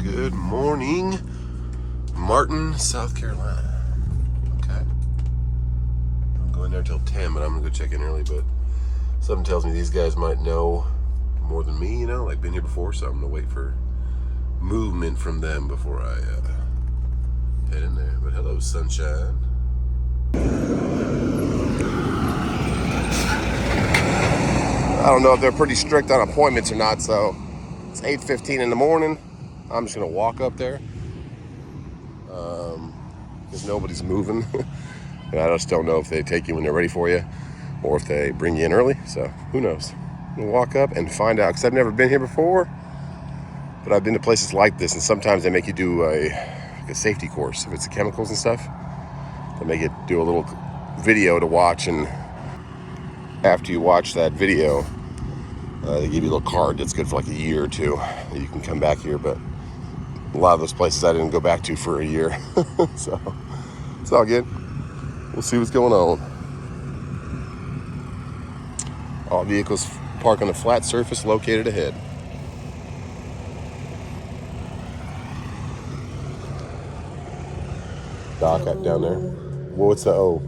Good morning, Martin, South Carolina. Okay. I'm going there till 10, but I'm gonna go check in early. But something tells me these guys might know more than me, you know, like been here before, so I'm gonna wait for movement from them before I head in there. But hello, sunshine. I don't know if they're pretty strict on appointments or not, so it's 8:15 in the morning. I'm just gonna walk up there because nobody's moving. And I just don't know if they take you when they're ready for you or if they bring you in early, so who knows. I'm gonna walk up and find out, because I've never been here before, but I've been to places like this, and sometimes they make you do a safety course. If it's the chemicals and stuff, they make you do a little video to watch, and after you watch that video, they give you a little card that's good for like a year or two. You can come back here, but a lot of those places I didn't go back to for a year. So it's all good. We'll see what's going on. All vehicles park on a flat surface located ahead. Dock down there. Well, what's the O?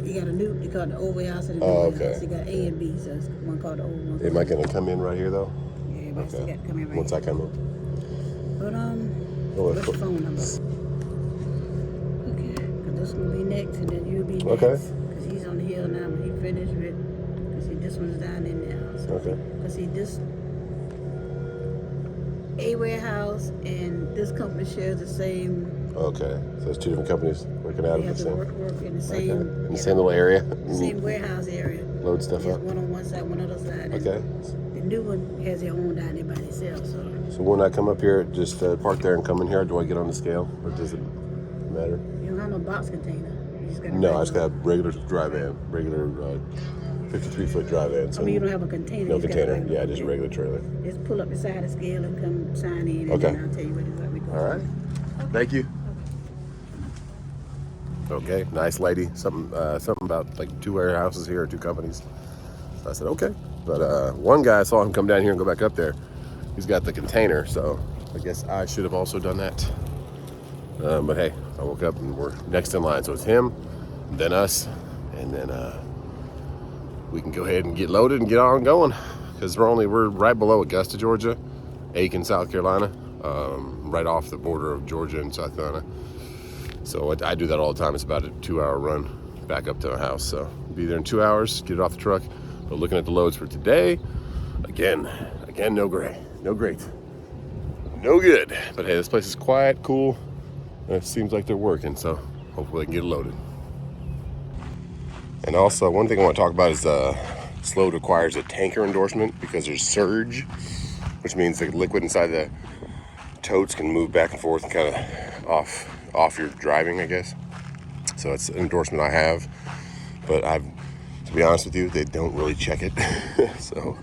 You got a new, they call it the old warehouse and the Oh, new okay. warehouse. You got A and B, so it's one called the old one. Am I going to come in right here, though? Yeah, but Okay. you got to come in right Once I here. come in. But, Oh, what's your phone number? Okay, because this will be next, and then you'll be next. Okay. Because he's on the hill now, but he finished with, because see, this one's down in there. So Okay. because see, this A warehouse and this company shares the same. Okay. So there's two different companies working out They of the have to same. work in the Okay. same. In the same little area. Same warehouse area. Load stuff There's up. one on one side, one on the other side. Okay. The new one has their own down there by themselves, so. So when I come up here, just park there and come in here, do I get on the scale, or does it matter? You don't have no box container. You just got a No, I just regular- got a regular dry van, regular 53-foot dry van. So I mean, you don't have a container. no you just got container. a regular- Yeah, just a regular trailer. Just pull up beside the scale and come sign in, and Okay. then I'll tell you what we go. All right. Thank you. Okay, nice lady. Something about like two warehouses here or two companies. So I said okay. But one guy, I saw him come down here and go back up there. He's got the container, so I guess I should have also done that. But hey, I woke up and we're next in line. So it's him, then us, and then we can go ahead and get loaded and get on going. Because we're right below Augusta, Georgia, Aiken, South Carolina, right off the border of Georgia and South Carolina. So I do that all the time. It's about a 2-hour run back up to my house. So I'll be there in 2 hours, get it off the truck. But looking at the loads for today, again, no great, no good. But hey, this place is quiet, cool. And it seems like they're working, so hopefully I can get it loaded. And also, one thing I want to talk about is this load requires a tanker endorsement because there's surge, which means the liquid inside the totes can move back and forth and kind of off your driving, I guess. So it's an endorsement I have, but to be honest with you, they don't really check it. So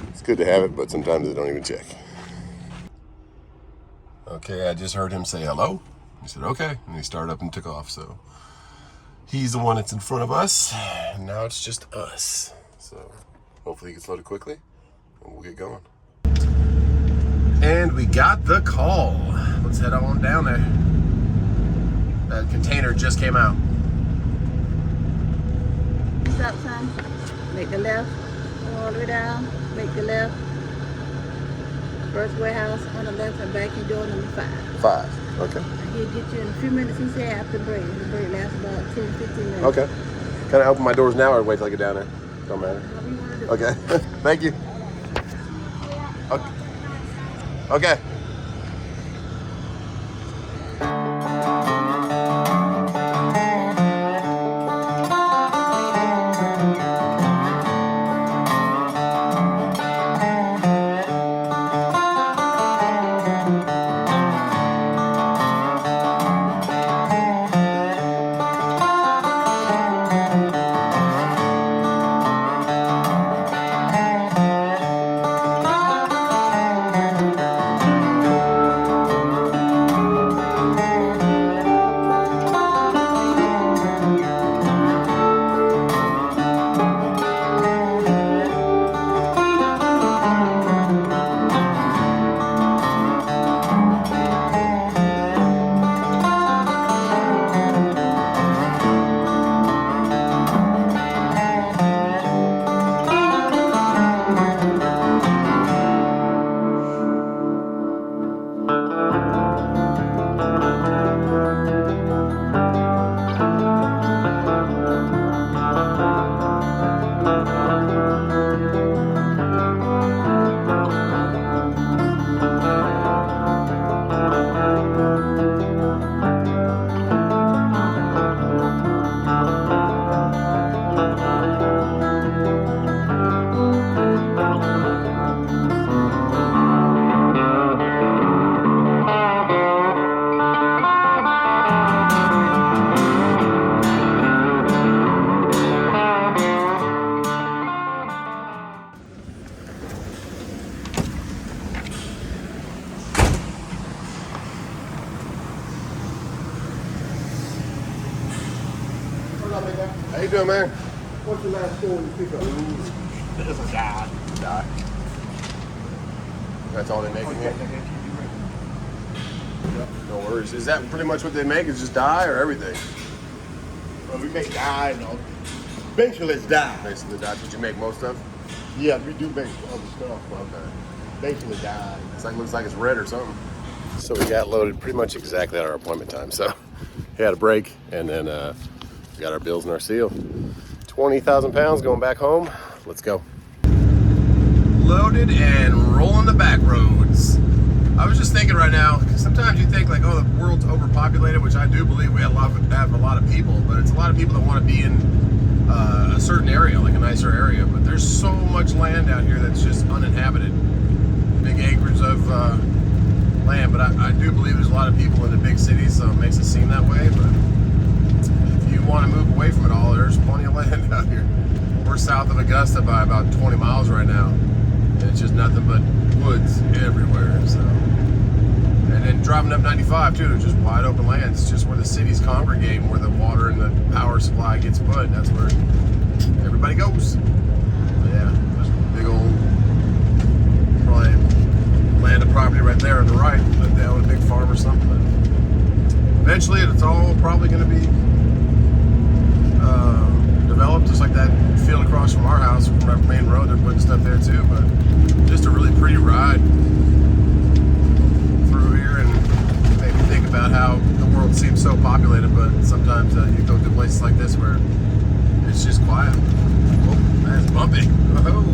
it's good to have it, but sometimes they don't even check. Okay, I just heard him say hello. He said okay, and he started up and took off. So he's the one that's in front of us, and now it's just us. So hopefully he gets loaded quickly, and we'll get going. And we got the call. Let's head on down there. That container just came out. Stop sign. Make the left. All the way down. Make the left. First warehouse on the left and back. You're door number 5. 5. Okay. He'll get you in a few minutes. He said after the break. The break lasts about 10, 15 minutes. Okay. Can I open my doors now or wait till I get down there? Don't matter. However you want to do it. Okay. Thank you. Okay. Okay. you doing, man? What's the last store you pick up? It's a die. Die. That's all they make in here? No worries. Is that pretty much what they make? Is just dye or everything? Well, we make dye, you know. Basically, it's dye. Basically, that's what you make most of? Yeah, we do make other stuff, but Okay. basically dye. It's like, looks like it's red or something. So we got loaded pretty much exactly at our appointment time. So we had a break, and then we got our bills and our seal. 20,000 pounds going back home. Let's go. Loaded and rolling the back roads. I was just thinking right now, because sometimes you think like, oh, the world's overpopulated, which I do believe we have a lot of people, but it's a lot of people that want to be in a certain area, like a nicer area. But there's so much land out here that's just uninhabited. Big acres of land, but I do believe there's a lot of people in the big cities, so it makes it seem that way. But if you want to move away from it all, there's plenty of land out here. We're south of Augusta by about 20 miles right now, and it's just nothing but woods everywhere. So, and then driving up 95 too, there's just wide open land. It's just where the cities congregate, where the water and the power supply gets put. That's where everybody goes. But yeah, there's a big old, probably land of property right there on the right, but they own a big farm or something. But eventually, it's all probably going to be developed, just like that field across from our house, from our main road. They're putting stuff there too, but just a really pretty ride through here, and make me think about how the world seems so populated, but sometimes you go to places like this where it's just quiet. Oh, that's bumpy. Oh.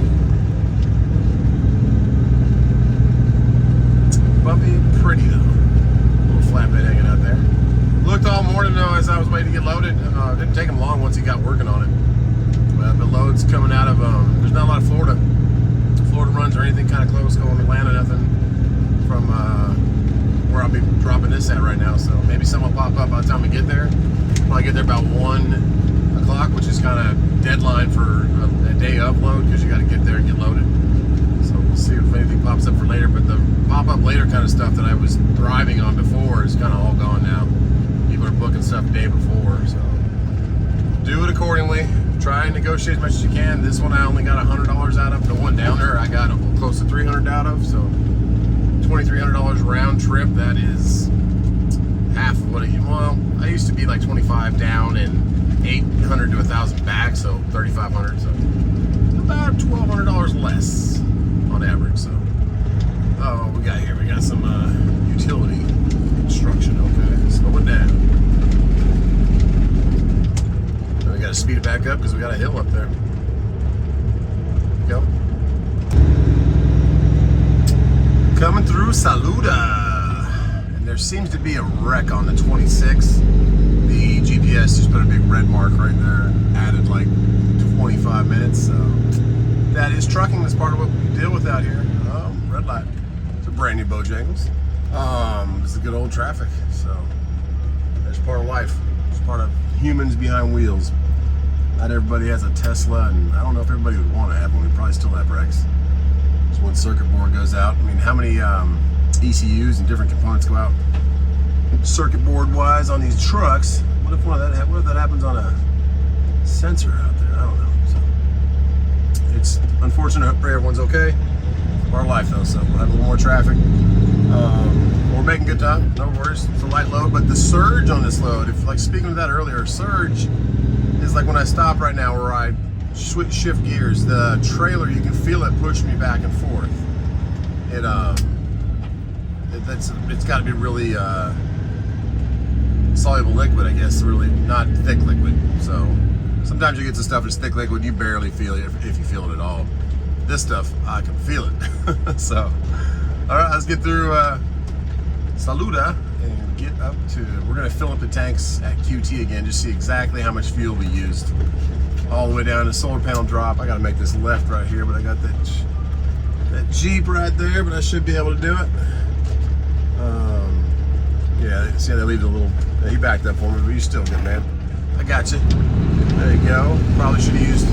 Bumpy, pretty though. Little flatbed hanging out there. Looked all morning though as I was waiting to get loaded. It didn't take him long once he got working on it. But loads coming out of, there's not a lot of Florida runs or anything kind of close going to Atlanta, nothing from where I'll be dropping this at right now. So maybe some will pop up by the time we get there. Probably get there about 1 o'clock, which is kind of deadline for a day of load, because you got to get there and get loaded. So we'll see if anything pops up for later. But the pop-up later kind of stuff that I was thriving on before is kind of all gone now. People are booking stuff the day before, so do it accordingly. Try and negotiate as much as you can. This one I only got $100 out of. The one down there I got close to $300 out of, so $2,300 round trip. That is half of what well, I used to be like 25 down and 800 to 1,000 back, so 3,500, so about $1,200 less on average. So, oh, what we got here? We got some utility construction. Okay, slow it down. Then we got to speed it back up because we got a hill up there. Go. Coming through Saluda. There seems to be a wreck on the 26. The GPS just put a big red mark right there, added like 25 minutes. So that is trucking. That's part of what we deal with out here. Red light. It's a brand new Bojangles. It's a good old traffic. So that's part of life. It's part of humans behind wheels. Not everybody has a Tesla, and I don't know if everybody would want to have one. We probably still have wrecks. So when circuit board goes out, I mean, how many ECUs and different components go out circuit board wise on these trucks? What if what if that happens on a sensor out there? I don't know. So it's unfortunate. I pray everyone's okay. Our life though, so we'll have a little more traffic. We're making good time. No worries. It's a light load, but the surge on this load, if like speaking of that earlier, surge is like when I stop right now where I shift gears. The trailer, you can feel it push me back and forth. It's got to be really soluble liquid, I guess, really not thick liquid. So sometimes you get some stuff that's thick liquid, you barely feel it if you feel it at all. This stuff, I can feel it. So, all right, let's get through Saluda and get up to, we're gonna fill up the tanks at QT again, just see exactly how much fuel we used. All the way down to solar panel drop. I gotta make this left right here, but I got that Jeep right there, but I should be able to do it. Yeah, see how they leave a little, he backed up for me, but you're still good, man. I got you. There you go. Probably should have used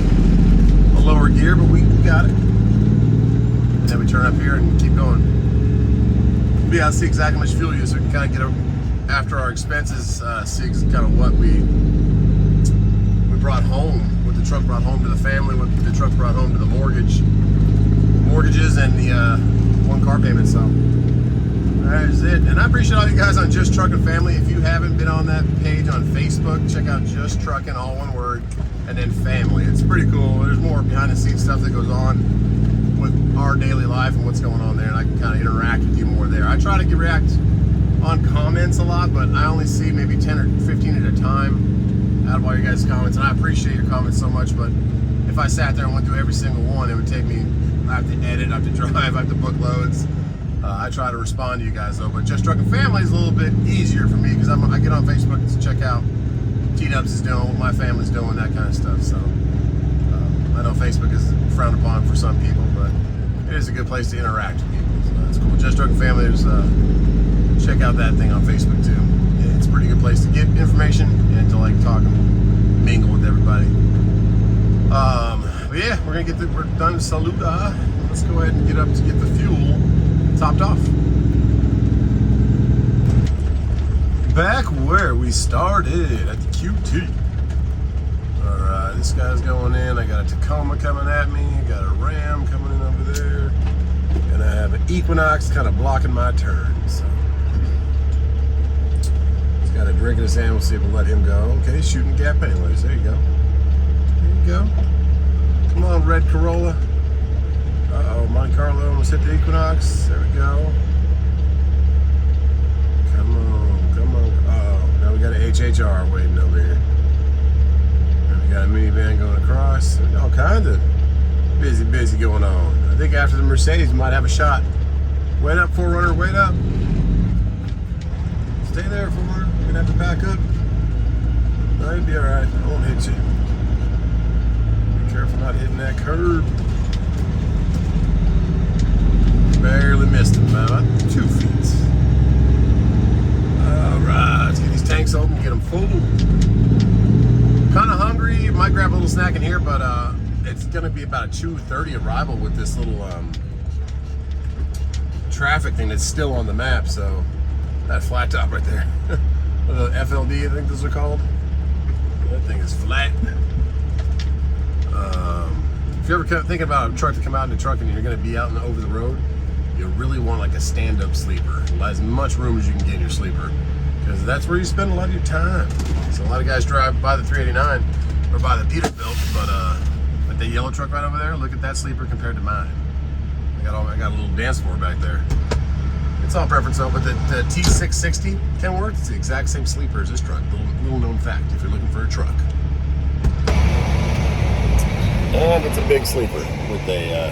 a lower gear, but we got it. And then we turn up here and keep going. But yeah, I'll see exactly how much fuel use, so we can kind of get after our expenses, see kind of what we brought home, what the truck brought home to the family, what the truck brought home to the mortgages and the one car payment. So that is it. And I appreciate all you guys on Just Trucking Family. If you haven't been on that page on Facebook, check out Just Trucking, all one word, and then Family. It's pretty cool. There's more behind the scenes stuff that goes on with our daily life and what's going on there, and I can kind of interact with you more there. I try to react on comments a lot, but I only see maybe 10 or 15 at a time out of all your guys' comments, and I appreciate your comments so much, but if I sat there and went through every single one, it would take me, I have to edit, I have to drive, I have to book loads. I try to respond to you guys though, but Just Trucking Family is a little bit easier for me because I get on Facebook to check out T-Dubs is doing, what my family's doing, that kind of stuff. So I know Facebook is frowned upon for some people, but it is a good place to interact with people. So that's cool. Just Trucking Family, check out that thing on Facebook too. It's a pretty good place to get information and to like talk and mingle with everybody. But yeah, we're done. Saluda. Let's go ahead and get up to get the fuel topped off. Back where we started at the QT. All right, this guy's going in. I got a Tacoma coming at me. I got a Ram coming in over there, and I have an Equinox kind of blocking my turn. So he's got a drink in his hand. We'll see if we'll let him go. Okay, shooting gap anyways. There you go. There you go. Come on, red Corolla. Uh-oh, Monte Carlo almost hit the Equinox. There we go. Come on, come on. Uh-oh, now we got an HHR waiting over here. And we got a minivan going across. All kinds of busy going on. I think after the Mercedes, we might have a shot. Wait up, 4Runner, wait up. Stay there, 4Runner. We're gonna have to back up. No, you'll be all right. I won't hit you. Be careful not hitting that curb. Barely missed him, about 2 feet. All right, let's get these tanks open, get them full. Kind of hungry. Might grab a little snack in here, but it's gonna be about a 2:30 arrival with this little traffic thing that's still on the map. So that flat top right there, the FLD, I think those are called. That thing is flat. If you're ever thinking about a truck to come out in the truck and you're gonna be out and over the road, you really want like a stand-up sleeper. As much room as you can get in your sleeper, because that's where you spend a lot of your time. So a lot of guys drive by the 389 or by the Peterbilt, but like that yellow truck right over there, look at that sleeper compared to mine. I got a little dance floor back there. It's all preference though, but the T660 Kenworth, it's the exact same sleeper as this truck. Little known fact if you're looking for a truck. And it's a big sleeper with a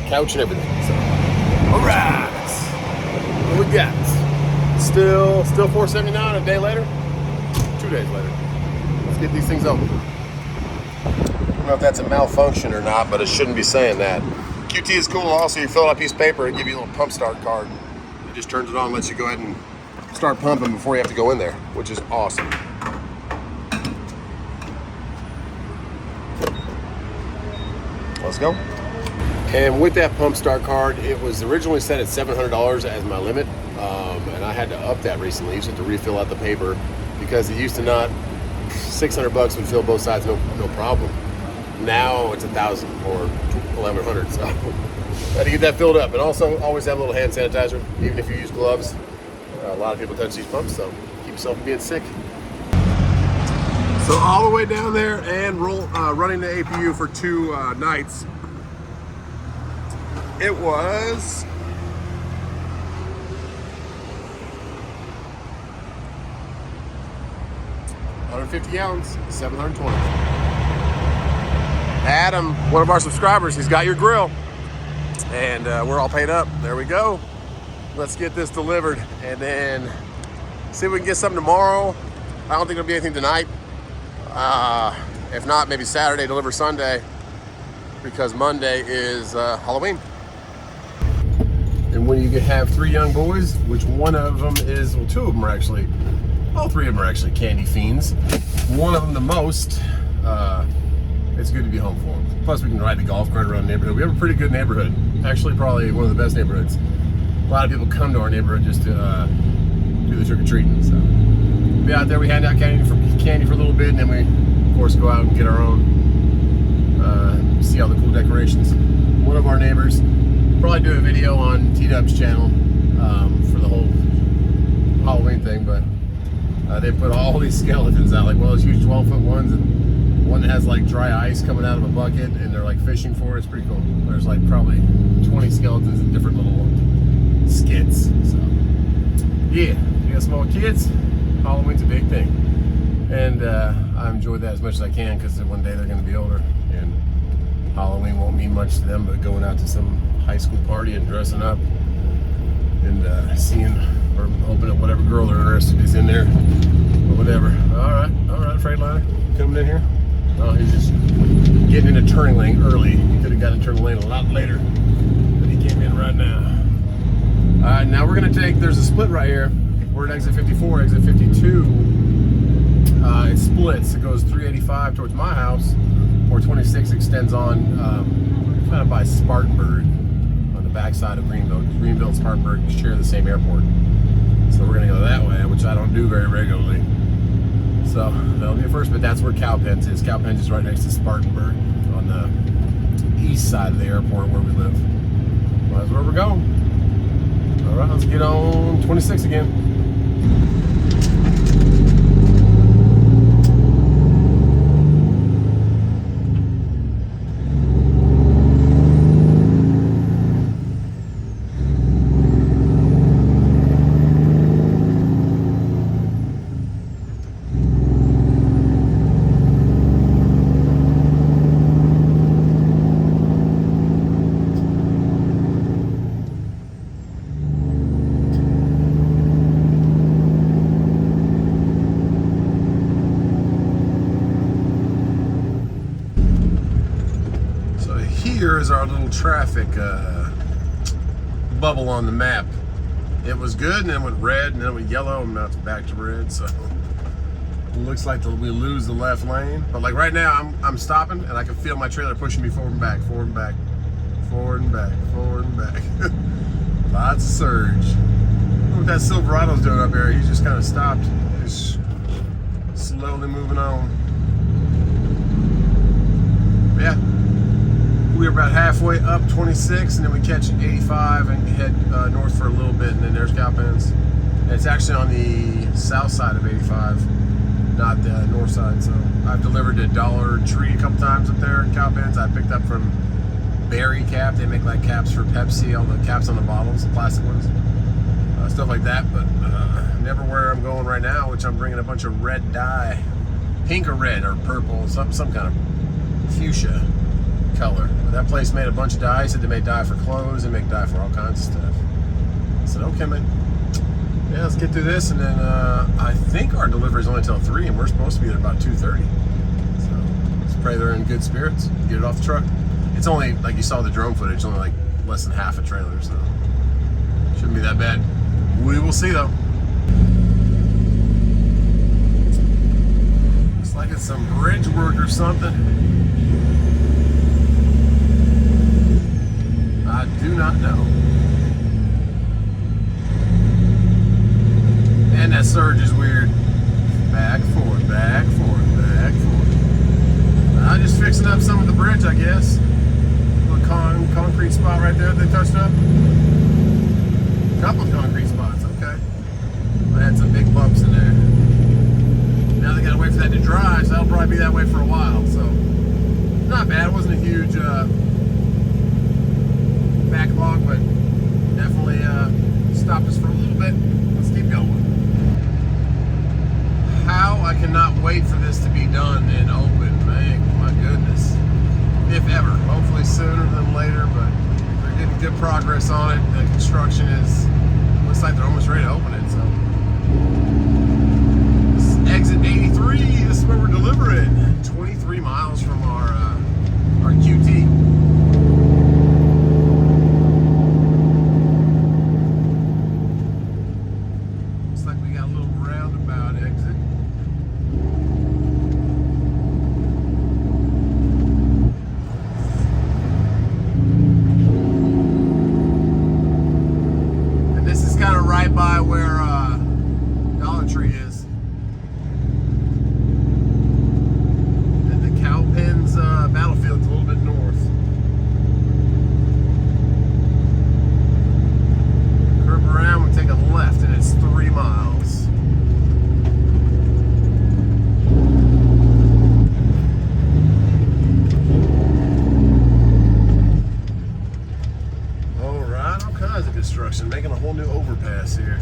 couch and everything. So. All right, what we got? Still $479 a day later, 2 days later. Let's get these things open. I don't know if that's a malfunction or not, but it shouldn't be saying that. QT is cool. Also, you fill out a piece of paper and give you a little pump start card. It just turns it on, lets you go ahead and start pumping before you have to go in there, which is awesome. Let's go. And with that pump start card, it was originally set at $700 as my limit, and I had to up that recently. I used to have to refill out the paper because it used to not. $600 would fill both sides, no problem. Now it's $1,000 or $1,100, so I had to get that filled up. And also, always have a little hand sanitizer, even if you use gloves. A lot of people touch these pumps, so keep yourself from being sick. So all the way down there and running the APU for 2 nights. It was $150 gallons, $720. Adam, one of our subscribers, he's got your grill, and we're all paid up. There we go. Let's get this delivered, and then see if we can get something tomorrow. I don't think there'll be anything tonight. If not, maybe Saturday, deliver Sunday, because Monday is Halloween. And when you have 3 young boys, which one of them is, well, 2 of them are actually, all 3 of them are actually candy fiends. One of them the most, it's good to be home for them. Plus we can ride the golf cart around the neighborhood. We have a pretty good neighborhood. Actually, probably one of the best neighborhoods. A lot of people come to our neighborhood just to do the trick-or-treating. So be out there, we hand out candy for a little bit, and then we course, go out and get our own. See all the cool decorations. One of our neighbors probably do a video on T-Dub's channel for the whole Halloween thing, but they put all these skeletons out, like one of those huge 12-foot ones, and one that has like dry ice coming out of a bucket, and they're like fishing for it. It's pretty cool. There's like probably 20 skeletons in different little skits. So yeah, if you got small kids, Halloween's a big thing, and I enjoy that as much as I can, because one day they're going to be older, and Halloween won't mean much to them, but going out to some high school party and dressing up and seeing or hoping that whatever girl they're interested in is in there or whatever. All right, Freightliner coming in here. Oh, he's just getting in a turning lane early. He could have gotten in turning lane a lot later, but he came in right now. All right, now we're gonna take. There's a split right here. We're at exit 54, exit 52. It splits. It goes 385 towards my house, or 26 extends on kind of by Spartanburg on the backside of Greenville. Greenville and Spartanburg share the same airport. So we're gonna go that way, which I don't do very regularly. So that'll be it first, but that's where Cowpens is. Cowpens is right next to Spartanburg on the east side of the airport where we live. Well, that's where we're going. All right, let's get on 26 again. Here is our little traffic bubble on the map. It was good, and then it went red, and then it went yellow, and now it's back to red. So it looks like we lose the left lane. But like right now, I'm stopping, and I can feel my trailer pushing me forward and back, forward and back, forward and back, forward and back. Lots of surge. Look what that Silverado's doing up there. He's just kind of stopped. He's slowly moving on. Yeah. We were about halfway up 26, and then we catch 85 and head north for a little bit, and then there's Cowpens. And it's actually on the south side of 85, not the north side. So I've delivered to Dollar Tree a couple times up there in Cowpens. I picked up from Berry Cap. They make like caps for Pepsi, all the caps on the bottles, the plastic ones, stuff like that. But never where I'm going right now, which I'm bringing a bunch of red dye, pink or red or purple, some kind of fuchsia color. That place made a bunch of dye. Said they made dye for clothes and make dye for all kinds of stuff. I said, okay, man. Yeah, let's get through this, and then I think our delivery is only till 3, and we're supposed to be there about 2:30. So let's pray they're in good spirits. Get it off the truck. It's only, like you saw the drone footage, only like less than half a trailer, so shouldn't be that bad. We will see though. Looks like it's some bridge work or something. I do not know. And that surge is weird. Back, forward, back, forward, back, forward. I'm just fixing up some of the bridge, I guess. Little concrete spot right there they touched up. Couple of concrete spots, okay. I had some big bumps in there. Now they gotta wait for that to dry, so that'll probably be that way for a while. So, not bad. It wasn't a huge backlog, but definitely stopped us for a little bit. Let's keep going. How I cannot wait for this to be done and open, man. My goodness. If ever. Hopefully sooner than later, but they're getting good progress on it. The construction looks like they're almost ready to open it, so. This is exit 83. This is where we're delivering. 23 miles from our QT. By where Dollar Tree is. overpass here.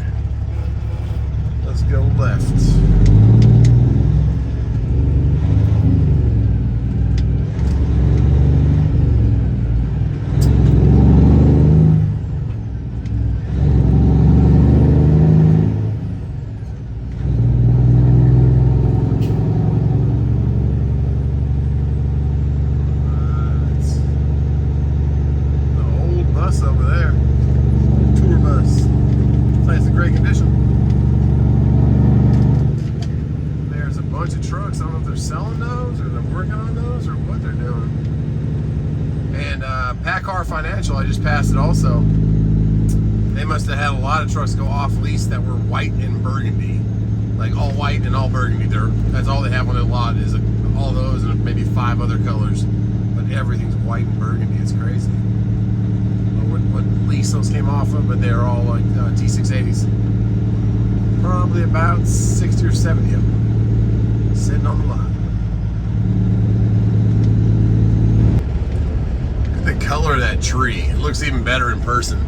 Let's go left. Over there, tour bus. It's in great condition. There's a bunch of trucks. I don't know if they're selling those or they're working on those or what they're doing. And PACCAR Financial, I just passed it also. They must have had a lot of trucks go off lease that were white and burgundy, like all white and all burgundy. That's all they have on their lot is all those and maybe 5 other colors, but everything's white and burgundy. It's crazy. What lease those came off of, but they're all like T680s. Probably about 60 or 70 of them sitting on the lot. Look at the color of that tree. It looks even better in person.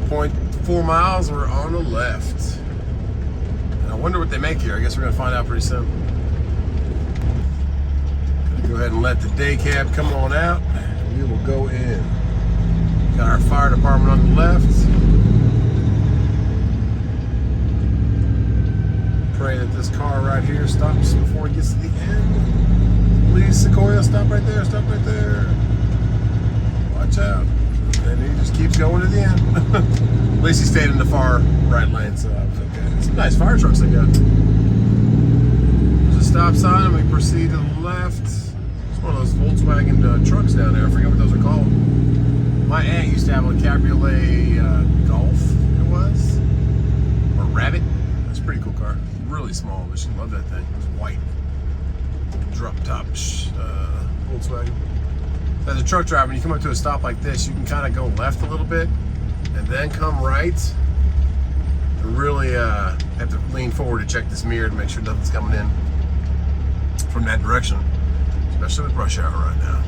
0.4 miles, we're on the left. And I wonder what they make here. I guess we're gonna find out pretty soon. Gonna go ahead and let the day cab come on out. We will go in. Got our fire department on the left. Pray that this car right here stops before it gets to the end. Please, Sequoia, stop right there, stop right there. Watch out. And he just keeps going to the end. At least he stayed in the far right lane, so that was okay. Some nice fire trucks they got. There's a stop sign and we proceed to the left. It's one of those Volkswagen trucks down there. I forget what those are called. My aunt used to have a cabriolet Golf, it was, or Rabbit. That's a pretty cool car. Really small, but she loved that thing. It was white, drop top Volkswagen. As a truck driver, when you come up to a stop like this, you can kind of go left a little bit and then come right. You really have to lean forward to check this mirror to make sure nothing's coming in from that direction, especially with rush hour right now.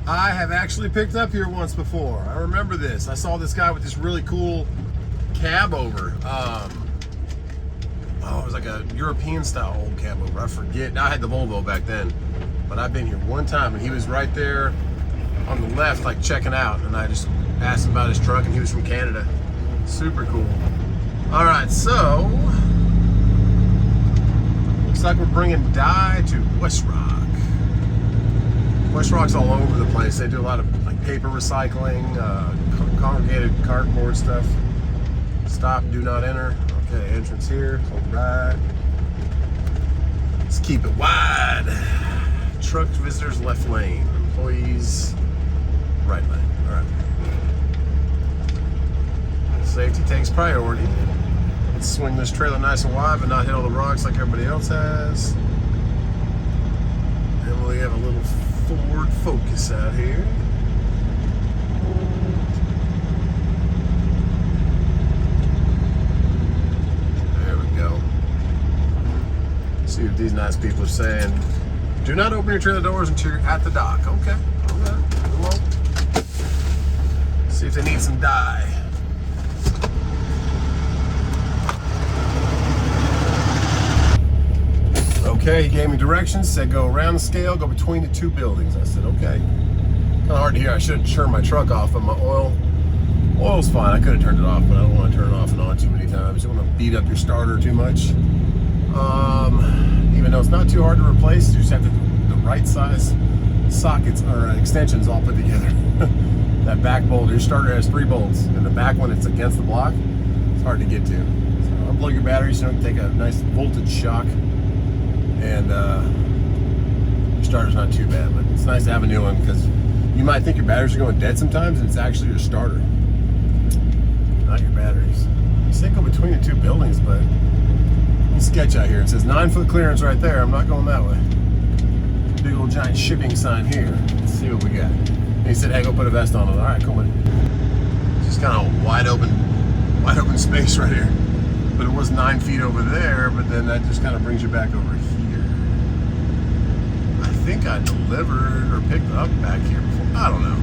I have actually picked up here once before. I remember this. I saw this guy with this really cool cab over. It was like a European style old cab over. I forget. I had the Volvo back then, but I've been here one time and he was right there on the left, like checking out. And I just asked him about his truck and he was from Canada. Super cool. All right, so looks like we're bringing dye to WestRock. WestRock's all over the place. They do a lot of like paper recycling, congregated cardboard stuff. Stop, do not enter. Okay, entrance here. All right. Let's keep it wide. Truck visitors left lane. Employees right lane. All right. Safety takes priority. Let's swing this trailer nice and wide, but not hit all the rocks like everybody else has. And we have a little Ford Focus out here. There we go. See what these nice people are saying. Do not open your trailer doors until you're at the dock. Okay. All right. Come on. See if they need some dye. Okay, he gave me directions, said go around the scale, go between the 2 buildings. I said, okay. Kind of hard to hear. I should have turned my truck off, but my oil's fine. I could have turned it off, but I don't want to turn it off and on too many times. You don't want to beat up your starter too much. Even though it's not too hard to replace, you just have to the right size sockets or extensions all put together. That back bolt, your starter has 3 bolts, and the back one, it's against the block. It's hard to get to. So unplug your battery so you don't take a nice voltage shock. And your starter's not too bad, but it's nice to have a new one because you might think your batteries are going dead sometimes, and it's actually your starter, not your batteries. You say go between the 2 buildings, but little sketch out here. It says 9-foot clearance right there. I'm not going that way. Big old giant shipping sign here. Let's see what we got. And he said, hey, go put a vest on it. All right, cool. Just kind of wide open wide open space right here. But it was 9 feet over there, but then that just kind of brings you back over here. I think I delivered or picked up back here before. I don't know.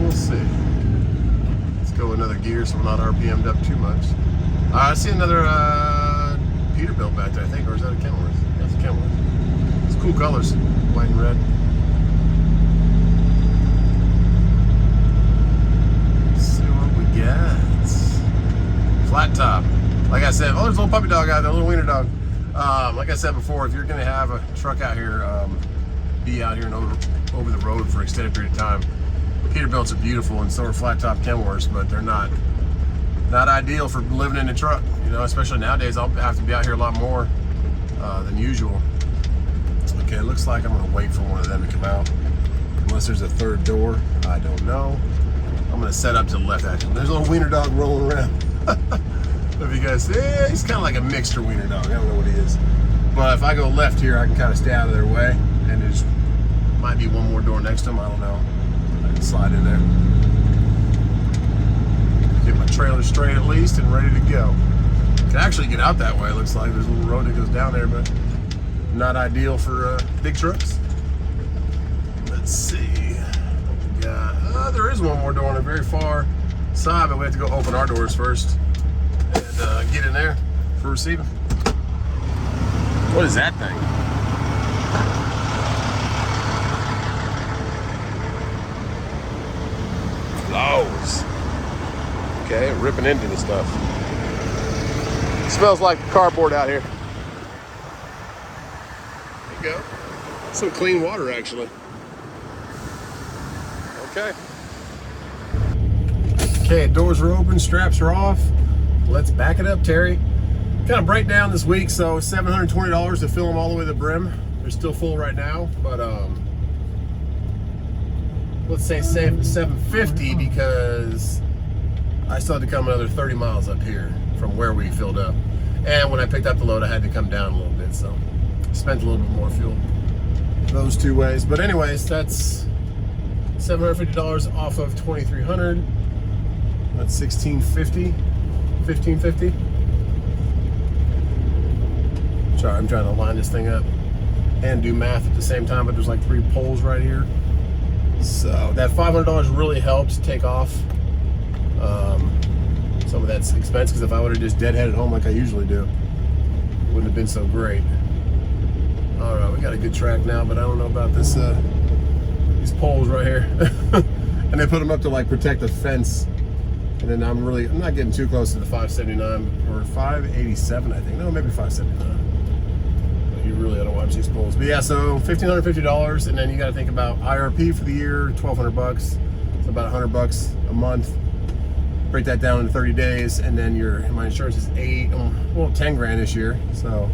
We'll see. Let's go another gear so we're not RPM'd up too much. I see another Peterbilt back there, I think, or is that a Kenworth? That's a Kenworth. It's cool colors, white and red. Let's see what we got. Flat top. Like I said, oh, there's a little puppy dog out there, a little wiener dog. Like I said before, if you're going to have a truck out here, be out here and over the road for an extended period of time, Peterbilts are beautiful, and so are flat top Kenworths, but they're not ideal for living in a truck. You know, especially nowadays, I'll have to be out here a lot more than usual. Okay, it looks like I'm going to wait for one of them to come out, unless there's a third door. I don't know. I'm going to set up to the left, actually. There's a little wiener dog rolling around. If you guys see, he's kind of like a mixture wiener dog. I don't know what he is. But if I go left here, I can kind of stay out of their way, and there's might be one more door next to him. I don't know. I can slide in there. Get my trailer straight at least and ready to go. Can actually get out that way. It looks like there's a little road that goes down there, but not ideal for big trucks. Let's see. What we got? There is one more door on the very far side, but we have to go open our doors first and get in there for receiving. What is that thing? Flows. Okay, ripping into the stuff. It smells like cardboard out here. There you go. Some clean water, actually. Okay. Okay, doors are open, straps are off. Let's back it up, Terry. Kind of breakdown this week, so $720 to fill them all the way to the brim. They're still full right now, but let's say $750 because I still had to come another 30 miles up here from where we filled up. And when I picked up the load, I had to come down a little bit, so spent a little bit more fuel those two ways. But anyways, that's $750 off of $2,300. That's $1,650, $1,550. Sorry, I'm trying to line this thing up and do math at the same time, but there's like 3 poles right here. So that $500 really helped take off some of that expense, because if I would have just deadheaded home like I usually do, it wouldn't have been so great. All right, we got a good track now, but I don't know about this these poles right here. And they put them up to like protect the fence. And then I'm not getting too close to the 579 or 587, I think. No, maybe 579. But you really ought to watch these poles. But yeah, so $1,550, and then you got to think about IRP for the year, $1,200. It's about $100 a month. Break that down into 30 days, and then my insurance is 10 grand this year, so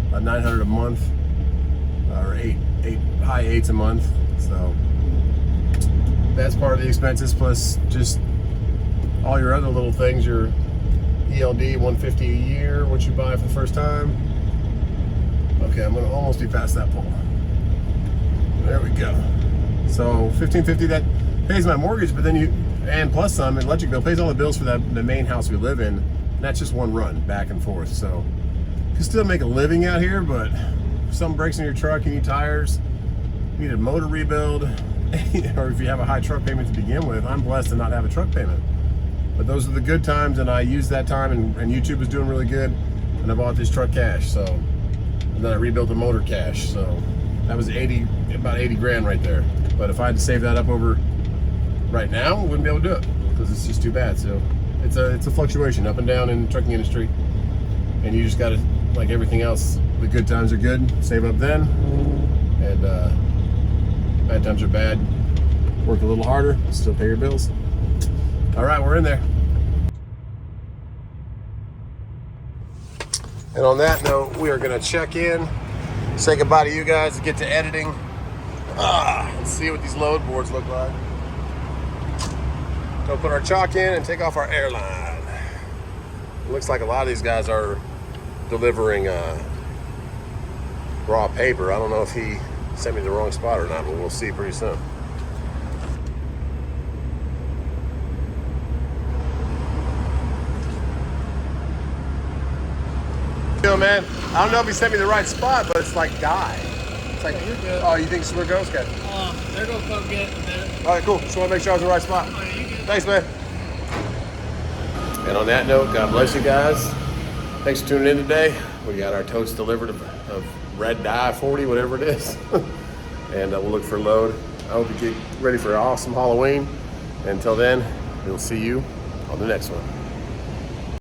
about $900 a month, or high eights a month. So that's part of the expenses, plus just all your other little things, your ELD $150 a year, what you buy for the first time. Okay, I'm gonna almost be past that pole. There we go. So $1,550, that pays my mortgage, but then and plus some electric bill, pays all the bills for the main house we live in. And that's just one run back and forth. So you can still make a living out here, but if something breaks in your truck, you need tires, you need a motor rebuild, or if you have a high truck payment to begin with, I'm blessed to not have a truck payment. But those are the good times, and I used that time, and YouTube was doing really good, and I bought this truck cash. So, and then I rebuilt the motor cash. So that was about 80 grand right there. But if I had to save that up over right now, I wouldn't be able to do it because it's just too bad. So it's a fluctuation up and down in the trucking industry, and you just got to, like everything else, the good times are good, save up then, and bad times are bad, work a little harder, still pay your bills. All right, we're in there. And on that note, we are going to check in, say goodbye to you guys, get to editing. Let's see what these load boards look like. Go put our chalk in and take off our airline. It looks like a lot of these guys are delivering raw paper. I don't know if he sent me the wrong spot or not, but we'll see pretty soon. know, man. I don't know if he sent me the right spot, but it's like dye. It's like, you're good. oh, you think this is where it goes? Okay. They're gonna come get it in a minute. All right, cool. Just want to make sure I was in the right spot. Oh, yeah, you good. Thanks, man. And on that note, God bless you guys. Thanks for tuning in today. We got our totes delivered of red dye 40, whatever it is. And we'll look for a load. I hope you get ready for an awesome Halloween. Until then, we'll see you on the next one.